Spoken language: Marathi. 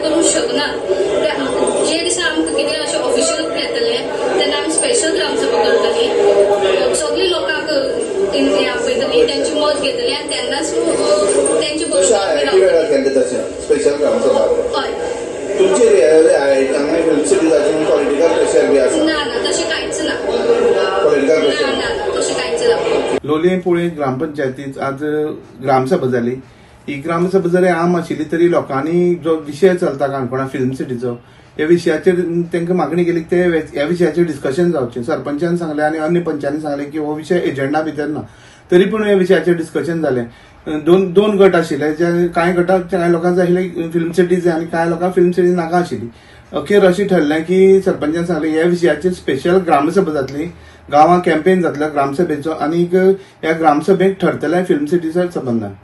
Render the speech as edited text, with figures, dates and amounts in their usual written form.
करूंक शकना। जे दिसा आमकां कितें अशें ऑफिशियल येतलें तेन्ना आमी स्पेशल ग्रामसभा करतली, सगळी लोकांक आपयतली, त्यांची मत घेतली आनी तेन्नाच तेंची स्पेशल ग्रामसभा हय तुमचे फिल्म सिटीजाचेर पॉलिटिकल प्रेशर बी आसा? ना ना तशें कांयच ना, पॉलिटिकल प्रेशर ना ना तशें कांयच ना। लोलये पोळे ग्रामपंचायतीत आज ग्रामसभा जाली। ही ग्रामसभा जरी आम आशिल्ली तरी लोकांनी जो विषय चलता काणकोणा फिल्म सिटीचो ह्या विशयाचेर तांकां मागणी केली ते ह्या विशयाचेर डिस्कशन जावचें। सरपंचान सांगलें आनी अन्य पंचांनी सांगलें की हो विषय एजेंडा भितर ना, तरी पूण ह्या विशयाचेर डिस्कशन जालें। दोन गट आशिल्ले, जे कांय गटाक कांय लोकांक जाय आशिल्लें फिल्म सिटी जाय आनी कांय लोकांक फिल्म सिटी नाका आशिल्ली। अखेर अशें ठरलें की सरपंचान सांगलें ह्या विशयाचेर स्पेशल ग्रामसभा जातली, गांवां कॅम्पेन जातलो ग्रामसभेचो, आनीक ह्या ग्रामसभेक ठरतलें फिल्म सिटीच्या संबंदान।